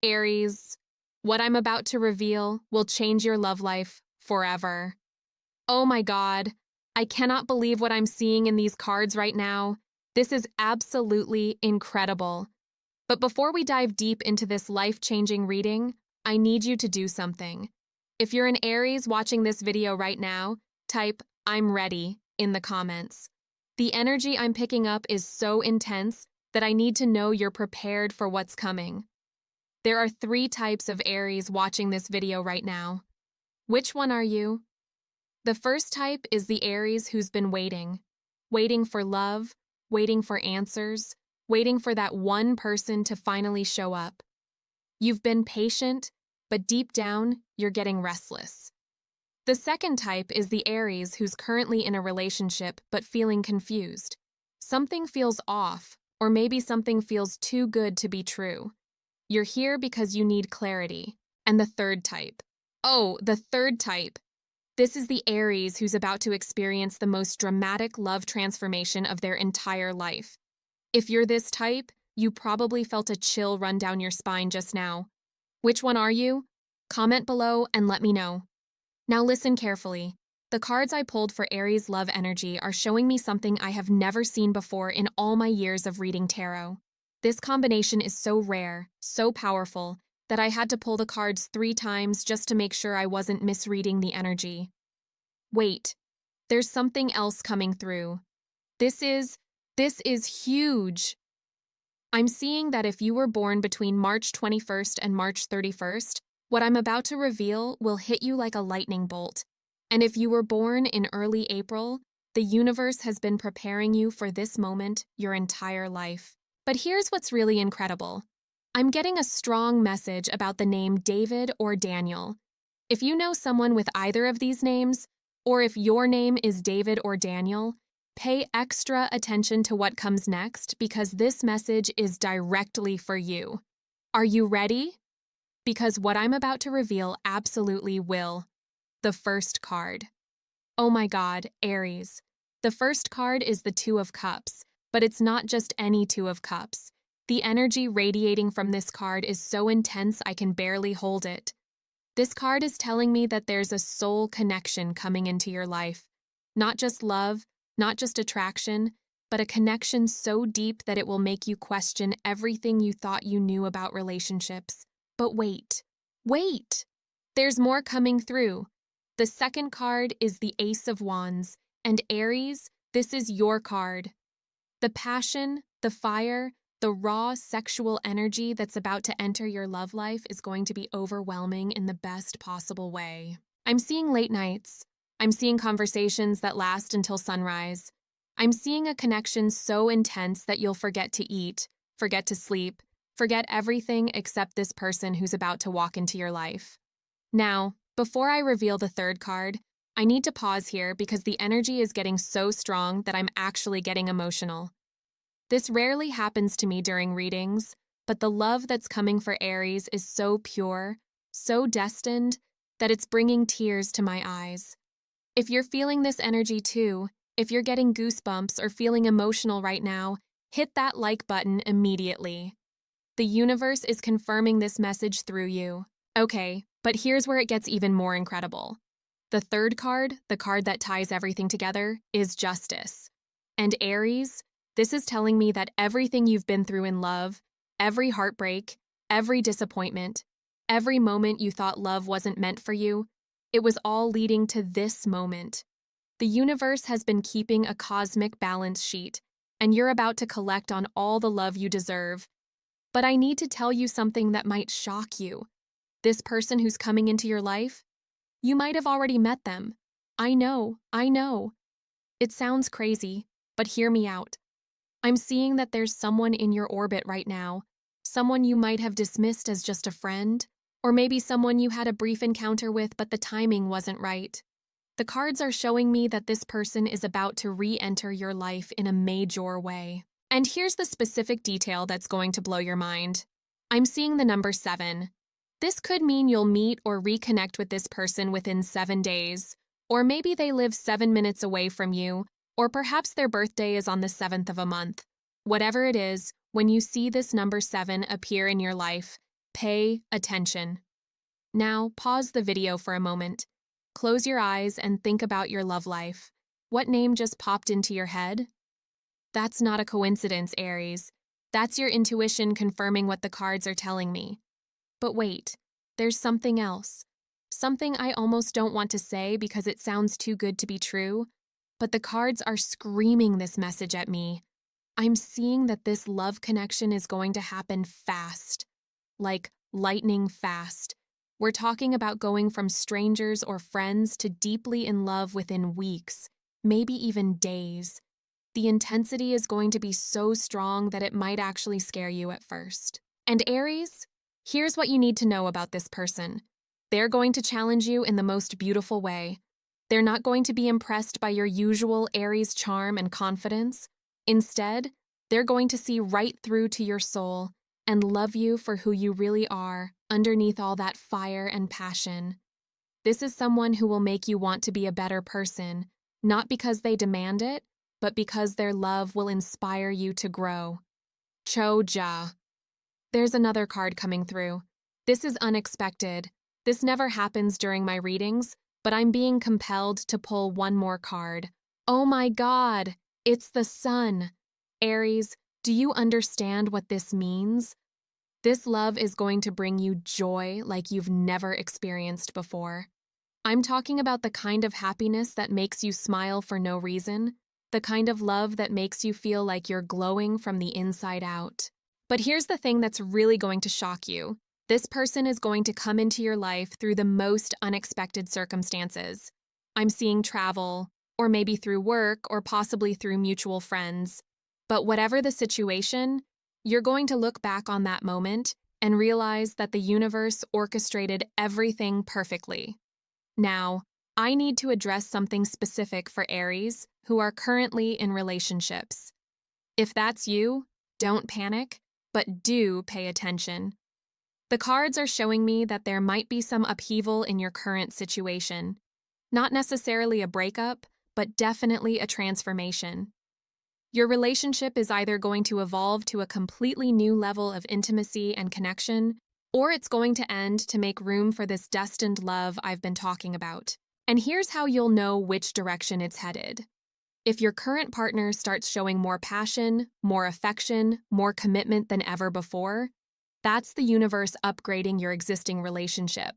Aries, what I'm about to reveal will change your love life forever. Oh my God, I cannot believe what I'm seeing in these cards right now. This is absolutely incredible. But before we dive deep into this life-changing reading, I need you to do something. If you're an Aries watching this video right now, type "I'm ready" in the comments. The energy I'm picking up is so intense that I need to know you're prepared for what's coming. There are 3 types of Aries watching this video right now. Which one are you? The first type is the Aries who's been waiting for love, waiting for answers, waiting for that one person to finally show up. You've been patient, but deep down, you're getting restless. The second type is the Aries who's currently in a relationship but feeling confused. Something feels off, or maybe something feels too good to be true. You're here because you need clarity. And the third type. The third type. This is the Aries who's about to experience the most dramatic love transformation of their entire life. If you're this type, you probably felt a chill run down your spine just now. Which one are you? Comment below and let me know. Now listen carefully. The cards I pulled for Aries love energy are showing me something I have never seen before in all my years of reading tarot. This combination is so rare, so powerful, that I had to pull the cards 3 times just to make sure I wasn't misreading the energy. Wait, there's something else coming through. This is huge. I'm seeing that if you were born between March 21st and March 31st, what I'm about to reveal will hit you like a lightning bolt. And if you were born in early April, the universe has been preparing you for this moment your entire life. But here's what's really incredible. I'm getting a strong message about the name David or Daniel. If you know someone with either of these names, or if your name is David or Daniel, pay extra attention to what comes next because this message is directly for you. Are you ready? Because what I'm about to reveal absolutely will. The first card. Oh my God, Aries. The first card is the 2 of Cups. But it's not just any 2 of Cups. The energy radiating from this card is so intense I can barely hold it. This card is telling me that there's a soul connection coming into your life. Not just love, not just attraction, but a connection so deep that it will make you question everything you thought you knew about relationships. But wait. There's more coming through. The second card is the Ace of Wands, and Aries, this is your card. The passion, the fire, the raw sexual energy that's about to enter your love life is going to be overwhelming in the best possible way. I'm seeing late nights. I'm seeing conversations that last until sunrise. I'm seeing a connection so intense that you'll forget to eat, forget to sleep, forget everything except this person who's about to walk into your life. Now, before I reveal the third card, I need to pause here because the energy is getting so strong that I'm actually getting emotional. This rarely happens to me during readings, but the love that's coming for Aries is so pure, so destined, that it's bringing tears to my eyes. If you're feeling this energy too, if you're getting goosebumps or feeling emotional right now, hit that like button immediately. The universe is confirming this message through you. Okay, but here's where it gets even more incredible. The third card, the card that ties everything together, is Justice. And Aries, this is telling me that everything you've been through in love, every heartbreak, every disappointment, every moment you thought love wasn't meant for you, it was all leading to this moment. The universe has been keeping a cosmic balance sheet, and you're about to collect on all the love you deserve. But I need to tell you something that might shock you. This person who's coming into your life, you might have already met them. I know. It sounds crazy, but hear me out. I'm seeing that there's someone in your orbit right now, someone you might have dismissed as just a friend, or maybe someone you had a brief encounter with but the timing wasn't right. The cards are showing me that this person is about to re-enter your life in a major way. And here's the specific detail that's going to blow your mind. I'm seeing the number 7. This could mean you'll meet or reconnect with this person within 7 days, or maybe they live 7 minutes away from you, or perhaps their birthday is on the 7th of a month. Whatever it is, when you see this number 7 appear in your life, Pay attention. Now, pause the video for a moment. Close your eyes and think about your love life. What name just popped into your head? That's not a coincidence, Aries. That's your intuition confirming what the cards are telling me. But wait, there's something else. Something I almost don't want to say because it sounds too good to be true, but the cards are screaming this message at me. I'm seeing that this love connection is going to happen fast. Like lightning fast. We're talking about going from strangers or friends to deeply in love within weeks, maybe even days. The intensity is going to be so strong that it might actually scare you at first. And Aries, here's what you need to know about this person. They're going to challenge you in the most beautiful way. They're not going to be impressed by your usual Aries charm and confidence. Instead, they're going to see right through to your soul and love you for who you really are, underneath all that fire and passion. This is someone who will make you want to be a better person, not because they demand it, but because their love will inspire you to grow. Cho-ja. There's another card coming through. This is unexpected. This never happens during my readings, but I'm being compelled to pull one more card. Oh my God! It's the Sun. Aries, do you understand what this means? This love is going to bring you joy like you've never experienced before. I'm talking about the kind of happiness that makes you smile for no reason, the kind of love that makes you feel like you're glowing from the inside out. But here's the thing that's really going to shock you. This person is going to come into your life through the most unexpected circumstances. I'm seeing travel, or maybe through work, or possibly through mutual friends. But whatever the situation, you're going to look back on that moment and realize that the universe orchestrated everything perfectly. Now, I need to address something specific for Aries who are currently in relationships. If that's you, don't panic, but do pay attention. The cards are showing me that there might be some upheaval in your current situation. Not necessarily a breakup, but definitely a transformation. Your relationship is either going to evolve to a completely new level of intimacy and connection, or it's going to end to make room for this destined love I've been talking about. And here's how you'll know which direction it's headed. If your current partner starts showing more passion, more affection, more commitment than ever before, that's the universe upgrading your existing relationship.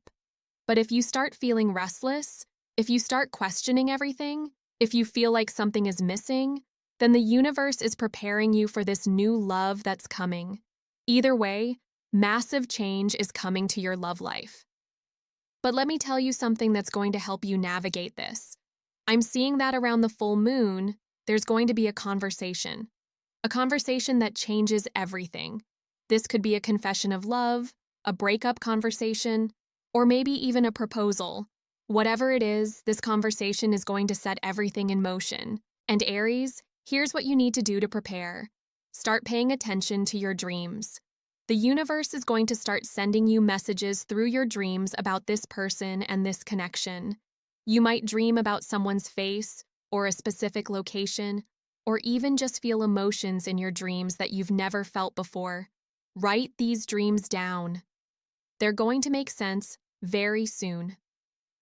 But if you start feeling restless, if you start questioning everything, if you feel like something is missing, then the universe is preparing you for this new love that's coming. Either way, massive change is coming to your love life. But let me tell you something that's going to help you navigate this. I'm seeing that around the full moon, there's going to be a conversation that changes everything. This could be a confession of love, a breakup conversation, or maybe even a proposal. Whatever it is, this conversation is going to set everything in motion. And Aries, here's what you need to do to prepare. Start paying attention to your dreams. The universe is going to start sending you messages through your dreams about this person and this connection. You might dream about someone's face, or a specific location, or even just feel emotions in your dreams that you've never felt before. Write these dreams down. They're going to make sense very soon.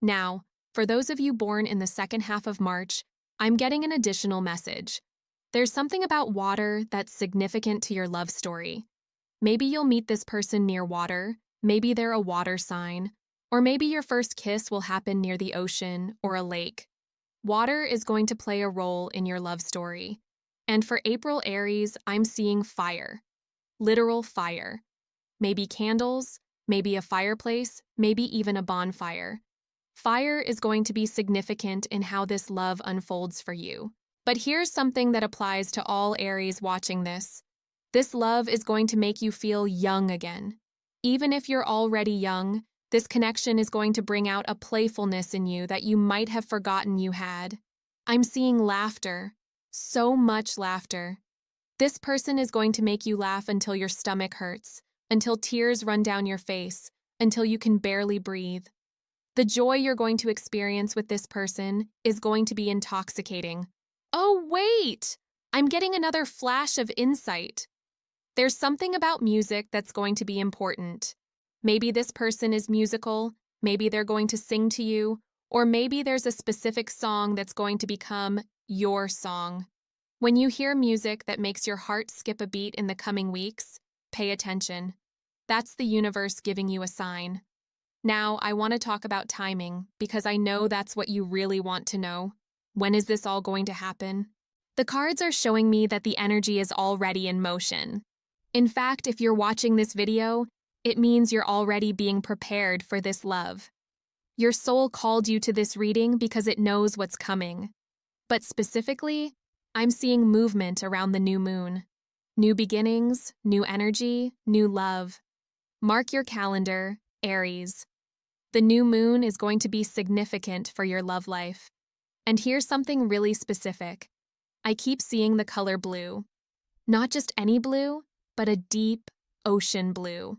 Now, for those of you born in the second half of March, I'm getting an additional message. There's something about water that's significant to your love story. Maybe you'll meet this person near water, maybe they're a water sign, or maybe your first kiss will happen near the ocean or a lake. Water is going to play a role in your love story. And for April Aries, I'm seeing fire. Literal fire. Maybe candles, maybe a fireplace, maybe even a bonfire. Fire is going to be significant in how this love unfolds for you. But here's something that applies to all Aries watching this. This love is going to make you feel young again. Even if you're already young, this connection is going to bring out a playfulness in you that you might have forgotten you had. I'm seeing laughter. So much laughter. This person is going to make you laugh until your stomach hurts, until tears run down your face, until you can barely breathe. The joy you're going to experience with this person is going to be intoxicating. Oh, wait! I'm getting another flash of insight. There's something about music that's going to be important. Maybe this person is musical, maybe they're going to sing to you, or maybe there's a specific song that's going to become your song. When you hear music that makes your heart skip a beat in the coming weeks, pay attention. That's the universe giving you a sign. Now, I want to talk about timing because I know that's what you really want to know. When is this all going to happen? The cards are showing me that the energy is already in motion. In fact, if you're watching this video, it means you're already being prepared for this love. Your soul called you to this reading because it knows what's coming. But specifically, I'm seeing movement around the new moon. New beginnings, new energy, new love. Mark your calendar, Aries. The new moon is going to be significant for your love life. And here's something really specific. I keep seeing the color blue. Not just any blue, but a deep ocean blue.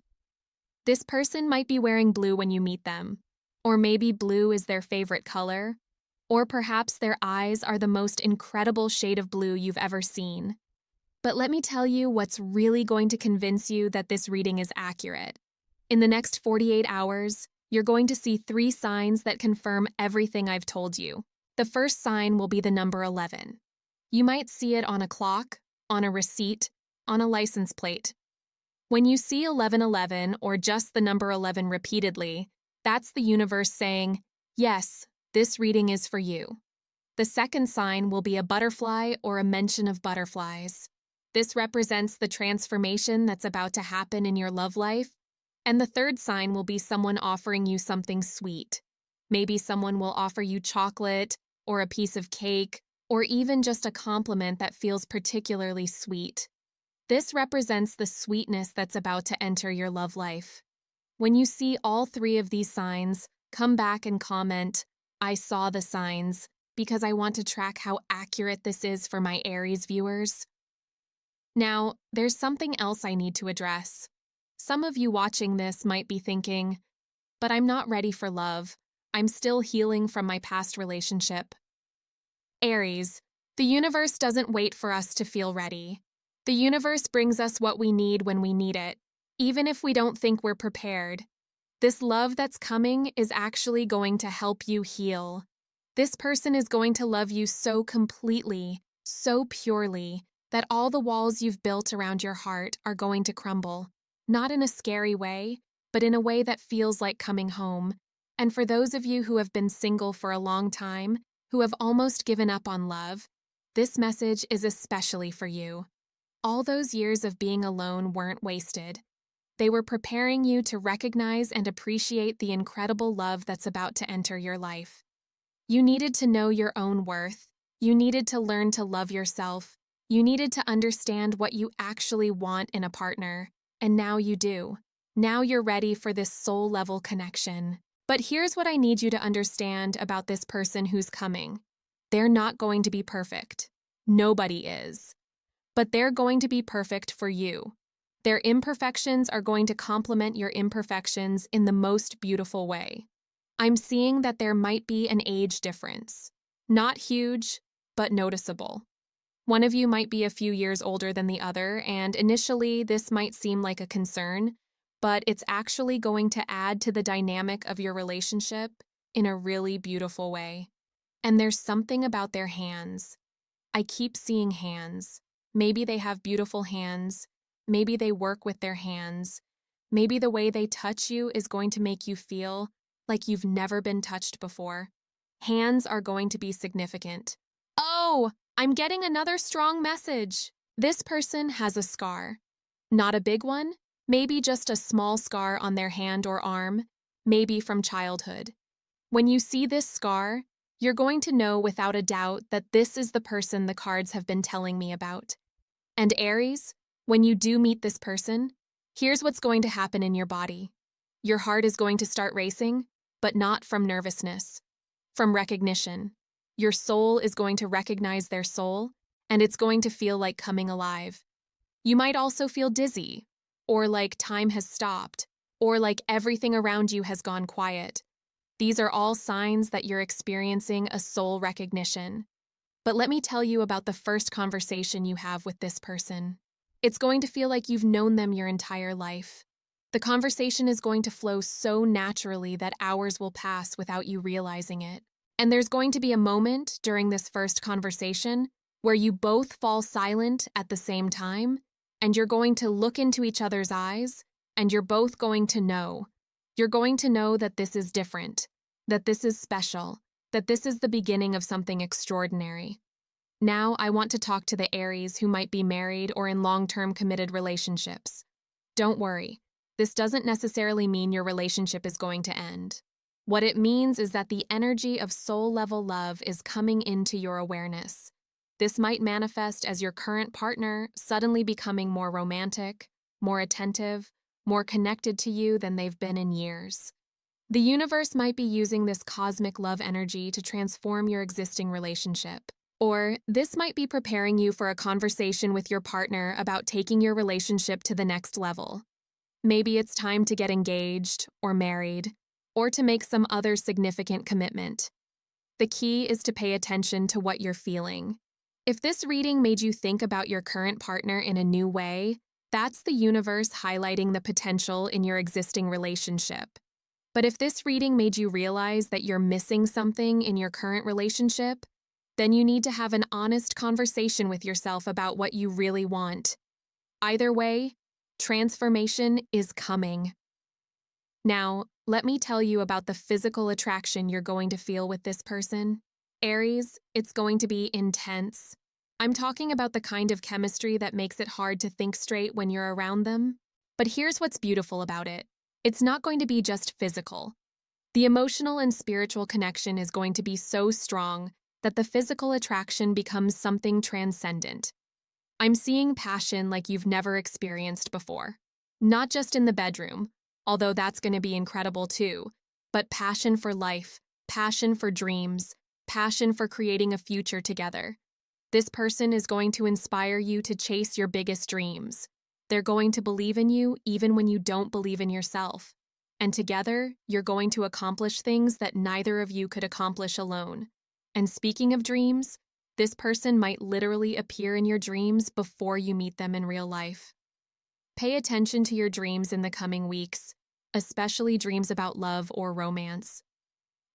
This person might be wearing blue when you meet them. Or maybe blue is their favorite color. Or perhaps their eyes are the most incredible shade of blue you've ever seen. But let me tell you what's really going to convince you that this reading is accurate. In the next 48 hours, you're going to see 3 signs that confirm everything I've told you. The first sign will be the number 11. You might see it on a clock, on a receipt, on a license plate. When you see 1111 or just the number 11 repeatedly, that's the universe saying, yes, this reading is for you. The second sign will be a butterfly or a mention of butterflies. This represents the transformation that's about to happen in your love life. And the third sign will be someone offering you something sweet. Maybe someone will offer you chocolate or a piece of cake or even just a compliment that feels particularly sweet. This represents the sweetness that's about to enter your love life. When you see all 3 of these signs, come back and comment, I saw the signs, because I want to track how accurate this is for my Aries viewers. Now, there's something else I need to address. Some of you watching this might be thinking, but I'm not ready for love. I'm still healing from my past relationship. Aries, the universe doesn't wait for us to feel ready. The universe brings us what we need when we need it, even if we don't think we're prepared. This love that's coming is actually going to help you heal. This person is going to love you so completely, so purely, that all the walls you've built around your heart are going to crumble. Not in a scary way, but in a way that feels like coming home. And for those of you who have been single for a long time, who have almost given up on love, this message is especially for you. All those years of being alone weren't wasted. They were preparing you to recognize and appreciate the incredible love that's about to enter your life. You needed to know your own worth. You needed to learn to love yourself. You needed to understand what you actually want in a partner. And now you do. Now you're ready for this soul-level connection. But here's what I need you to understand about this person who's coming. They're not going to be perfect. Nobody is. But they're going to be perfect for you. Their imperfections are going to complement your imperfections in the most beautiful way. I'm seeing that there might be an age difference. Not huge, but noticeable. One of you might be a few years older than the other, and initially this might seem like a concern, but it's actually going to add to the dynamic of your relationship in a really beautiful way. And there's something about their hands. I keep seeing hands. Maybe they have beautiful hands. Maybe they work with their hands. Maybe the way they touch you is going to make you feel like you've never been touched before. Hands are going to be significant. Oh, I'm getting another strong message. This person has a scar. Not a big one, maybe just a small scar on their hand or arm, maybe from childhood. When you see this scar, you're going to know without a doubt that this is the person the cards have been telling me about. And Aries, when you do meet this person, here's what's going to happen in your body. Your heart is going to start racing, but not from nervousness, from recognition. Your soul is going to recognize their soul, and it's going to feel like coming alive. You might also feel dizzy, or like time has stopped, or like everything around you has gone quiet. These are all signs that you're experiencing a soul recognition. But let me tell you about the first conversation you have with this person. It's going to feel like you've known them your entire life. The conversation is going to flow so naturally that hours will pass without you realizing it. And there's going to be a moment during this first conversation where you both fall silent at the same time, and you're going to look into each other's eyes, and you're both going to know. You're going to know that this is different, that this is special, that this is the beginning of something extraordinary. Now I want to talk to the Aries who might be married or in long-term committed relationships. Don't worry, this doesn't necessarily mean your relationship is going to end. What it means is that the energy of soul-level love is coming into your awareness. This might manifest as your current partner suddenly becoming more romantic, more attentive, more connected to you than they've been in years. The universe might be using this cosmic love energy to transform your existing relationship. Or this might be preparing you for a conversation with your partner about taking your relationship to the next level. Maybe it's time to get engaged or married, or to make some other significant commitment. The key is to pay attention to what you're feeling. If this reading made you think about your current partner in a new way, that's the universe highlighting the potential in your existing relationship. But if this reading made you realize that you're missing something in your current relationship, then you need to have an honest conversation with yourself about what you really want. Either way, transformation is coming. Now, let me tell you about the physical attraction you're going to feel with this person. Aries, it's going to be intense. I'm talking about the kind of chemistry that makes it hard to think straight when you're around them. But here's what's beautiful about it. It's not going to be just physical. The emotional and spiritual connection is going to be so strong that the physical attraction becomes something transcendent. I'm seeing passion like you've never experienced before. Not just in the bedroom, although that's going to be incredible too, but passion for life, passion for dreams, passion for creating a future together. This person is going to inspire you to chase your biggest dreams. They're going to believe in you even when you don't believe in yourself. And together, you're going to accomplish things that neither of you could accomplish alone. And speaking of dreams, this person might literally appear in your dreams before you meet them in real life. Pay attention to your dreams in the coming weeks, especially dreams about love or romance.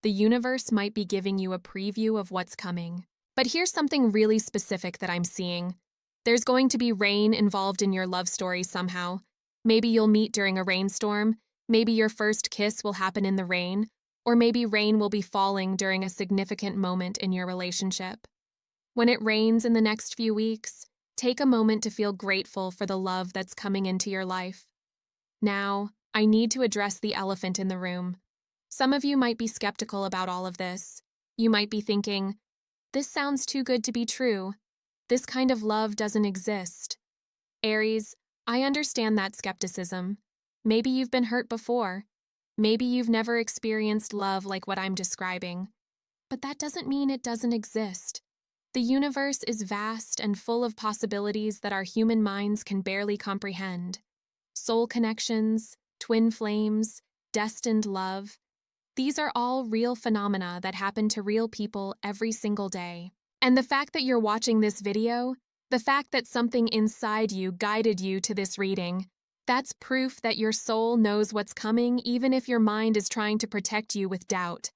The universe might be giving you a preview of what's coming. But here's something really specific that I'm seeing. There's going to be rain involved in your love story somehow. Maybe you'll meet during a rainstorm, maybe your first kiss will happen in the rain, or maybe rain will be falling during a significant moment in your relationship. When it rains in the next few weeks, take a moment to feel grateful for the love that's coming into your life. Now, I need to address the elephant in the room. Some of you might be skeptical about all of this. You might be thinking, this sounds too good to be true. This kind of love doesn't exist. Aries, I understand that skepticism. Maybe you've been hurt before. Maybe you've never experienced love like what I'm describing. But that doesn't mean it doesn't exist. The universe is vast and full of possibilities that our human minds can barely comprehend. Soul connections, twin flames, destined love. These are all real phenomena that happen to real people every single day. And the fact that you're watching this video, the fact that something inside you guided you to this reading, that's proof that your soul knows what's coming even if your mind is trying to protect you with doubt.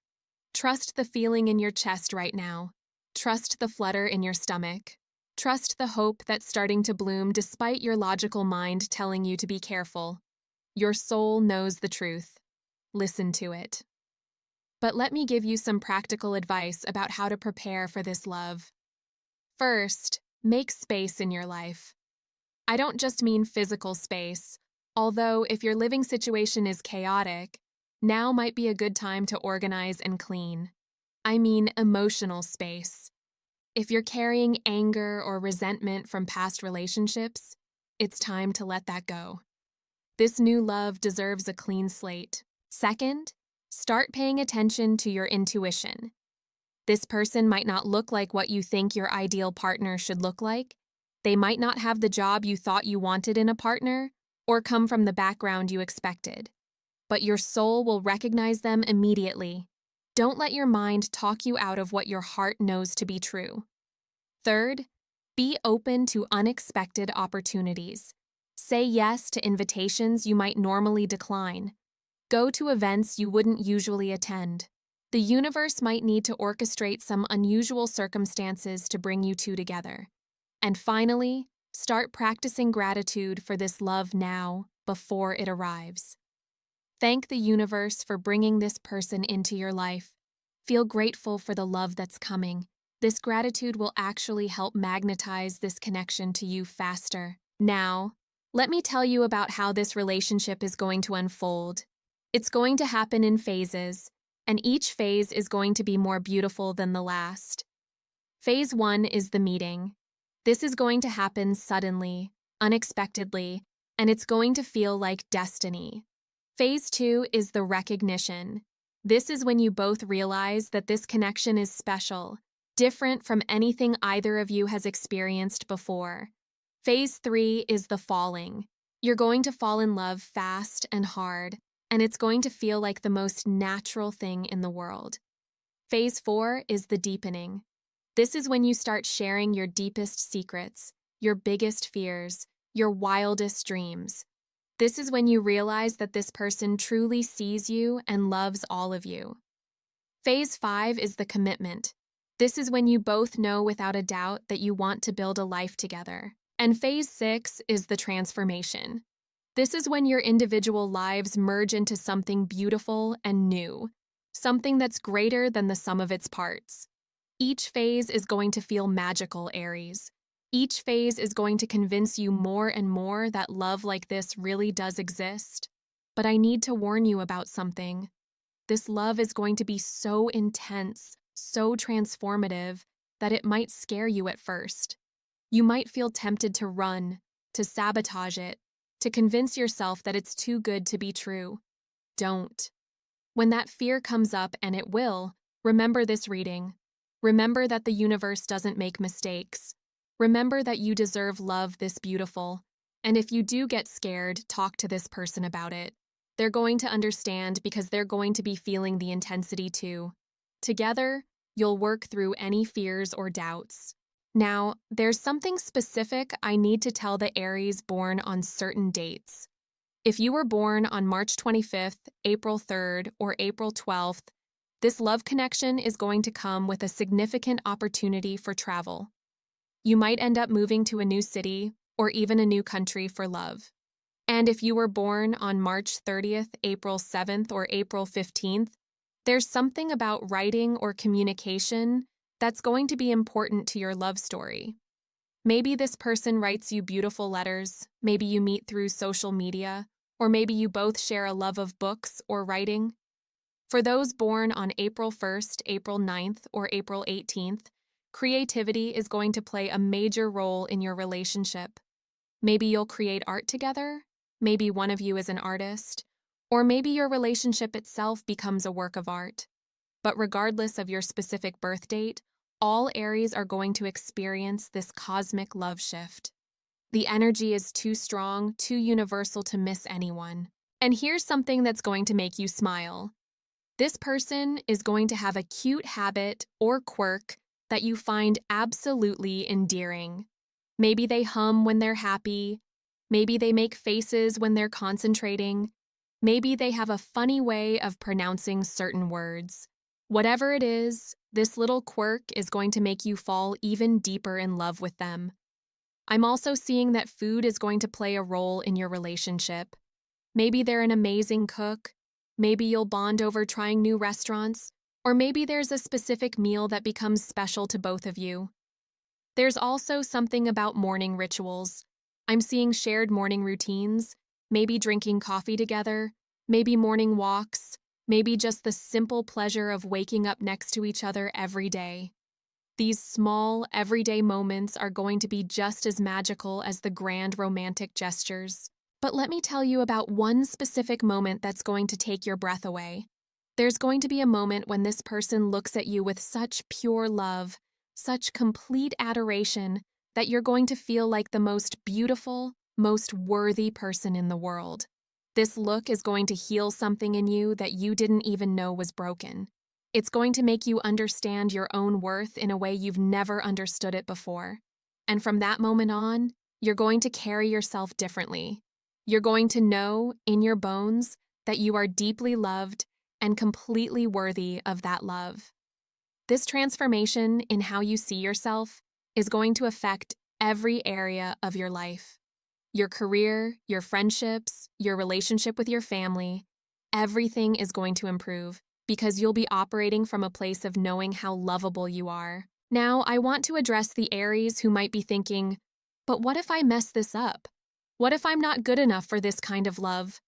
Trust the feeling in your chest right now. Trust the flutter in your stomach. Trust the hope that's starting to bloom despite your logical mind telling you to be careful. Your soul knows the truth. Listen to it. But let me give you some practical advice about how to prepare for this love. First, make space in your life. I don't just mean physical space, although if your living situation is chaotic, now might be a good time to organize and clean. I mean emotional space. If you're carrying anger or resentment from past relationships, it's time to let that go. This new love deserves a clean slate. Second, start paying attention to your intuition. This person might not look like what you think your ideal partner should look like. They might not have the job you thought you wanted in a partner, or come from the background you expected. But your soul will recognize them immediately. Don't let your mind talk you out of what your heart knows to be true. Third, be open to unexpected opportunities. Say yes to invitations you might normally decline. Go to events you wouldn't usually attend. The universe might need to orchestrate some unusual circumstances to bring you two together. And finally, start practicing gratitude for this love now, before it arrives. Thank the universe for bringing this person into your life. Feel grateful for the love that's coming. This gratitude will actually help magnetize this connection to you faster. Now, let me tell you about how this relationship is going to unfold. It's going to happen in phases, and each phase is going to be more beautiful than the last. Phase 1 is the meeting. This is going to happen suddenly, unexpectedly, and it's going to feel like destiny. Phase 2 is the recognition. This is when you both realize that this connection is special, different from anything either of you has experienced before. Phase 3 is the falling. You're going to fall in love fast and hard, and it's going to feel like the most natural thing in the world. Phase 4 is the deepening. This is when you start sharing your deepest secrets, your biggest fears, your wildest dreams. This is when you realize that this person truly sees you and loves all of you. Phase 5 is the commitment. This is when you both know without a doubt that you want to build a life together. And Phase 6 is the transformation. This is when your individual lives merge into something beautiful and new, something that's greater than the sum of its parts. Each phase is going to feel magical, Aries. Each phase is going to convince you more and more that love like this really does exist. But I need to warn you about something. This love is going to be so intense, so transformative, that it might scare you at first. You might feel tempted to run, to sabotage it, to convince yourself that it's too good to be true. Don't. When that fear comes up, and it will, remember this reading. Remember that the universe doesn't make mistakes. Remember that you deserve love this beautiful. And if you do get scared, talk to this person about it. They're going to understand because they're going to be feeling the intensity too. Together, you'll work through any fears or doubts. Now, there's something specific I need to tell the Aries born on certain dates. If you were born on March 25th, April 3rd, or April 12th, this love connection is going to come with a significant opportunity for travel. You might end up moving to a new city or even a new country for love. And if you were born on March 30th, April 7th, or April 15th, there's something about writing or communication that's going to be important to your love story. Maybe this person writes you beautiful letters, maybe you meet through social media, or maybe you both share a love of books or writing. For those born on April 1st, April 9th, or April 18th, creativity is going to play a major role in your relationship. Maybe you'll create art together, maybe one of you is an artist, or maybe your relationship itself becomes a work of art. But regardless of your specific birth date, all Aries are going to experience this cosmic love shift. The energy is too strong, too universal to miss anyone. And here's something that's going to make you smile. This person is going to have a cute habit or quirk that you find absolutely endearing. Maybe they hum when they're happy. Maybe they make faces when they're concentrating. Maybe they have a funny way of pronouncing certain words. Whatever it is, this little quirk is going to make you fall even deeper in love with them. I'm also seeing that food is going to play a role in your relationship. Maybe they're an amazing cook. Maybe you'll bond over trying new restaurants. Or maybe there's a specific meal that becomes special to both of you. There's also something about morning rituals. I'm seeing shared morning routines, maybe drinking coffee together, maybe morning walks, maybe just the simple pleasure of waking up next to each other every day. These small, everyday moments are going to be just as magical as the grand romantic gestures. But let me tell you about one specific moment that's going to take your breath away. There's going to be a moment when this person looks at you with such pure love, such complete adoration, that you're going to feel like the most beautiful, most worthy person in the world. This look is going to heal something in you that you didn't even know was broken. It's going to make you understand your own worth in a way you've never understood it before. And from that moment on, You're going to carry yourself differently. You're going to know in your bones that you are deeply loved and completely worthy of that love. This transformation in how you see yourself is going to affect every area of your life. Your career, your friendships, your relationship with your family, everything is going to improve because you'll be operating from a place of knowing how lovable you are. Now, I want to address the Aries who might be thinking, but what if I mess this up? What if I'm not good enough for this kind of love?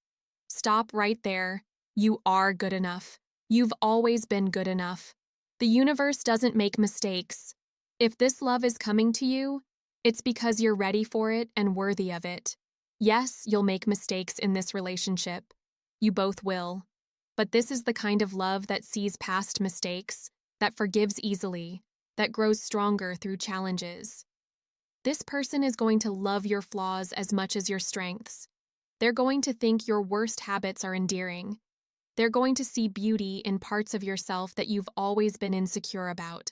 Stop right there. You are good enough. You've always been good enough. The universe doesn't make mistakes. If this love is coming to you, it's because you're ready for it and worthy of it. Yes, you'll make mistakes in this relationship. You both will. But this is the kind of love that sees past mistakes, that forgives easily, that grows stronger through challenges. This person is going to love your flaws as much as your strengths. They're going to think your worst habits are endearing. They're going to see beauty in parts of yourself that you've always been insecure about.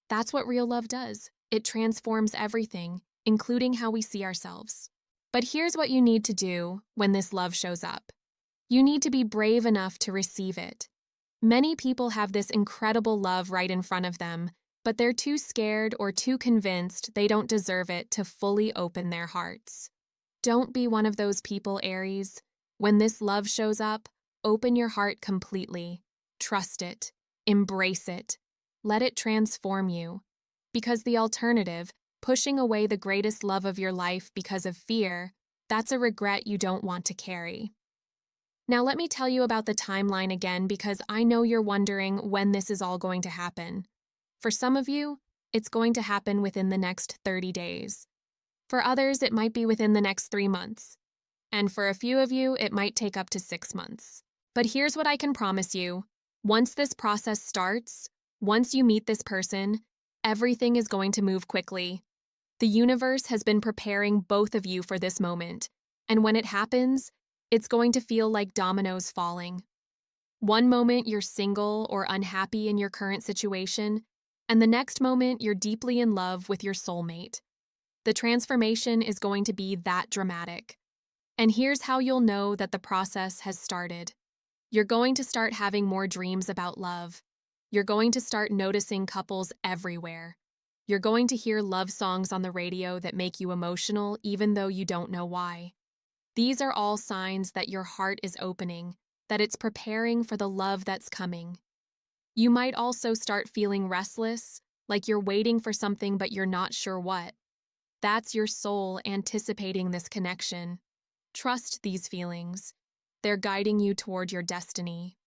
That's what real love does. It transforms everything, including how we see ourselves. But here's what you need to do when this love shows up. You need to be brave enough to receive it. Many people have this incredible love right in front of them, but they're too scared or too convinced they don't deserve it to fully open their hearts. Don't be one of those people, Aries. When this love shows up, open your heart completely. Trust it. Embrace it. Let it transform you. Because the alternative, pushing away the greatest love of your life because of fear, that's a regret you don't want to carry. Now let me tell you about the timeline again because I know you're wondering when this is all going to happen. For some of you, it's going to happen within the next 30 days. For others, it might be within the next 3 months. And for a few of you, it might take up to 6 months. But here's what I can promise you. Once this process starts, once you meet this person, everything is going to move quickly. The universe has been preparing both of you for this moment, and when it happens, it's going to feel like dominoes falling. One moment you're single or unhappy in your current situation, and the next moment you're deeply in love with your soulmate. The transformation is going to be that dramatic. And here's how you'll know that the process has started. You're going to start having more dreams about love. You're going to start noticing couples everywhere. You're going to hear love songs on the radio that make you emotional even though you don't know why. These are all signs that your heart is opening, that it's preparing for the love that's coming. You might also start feeling restless, like you're waiting for something but you're not sure what. That's your soul anticipating this connection. Trust these feelings. They're guiding you toward your destiny.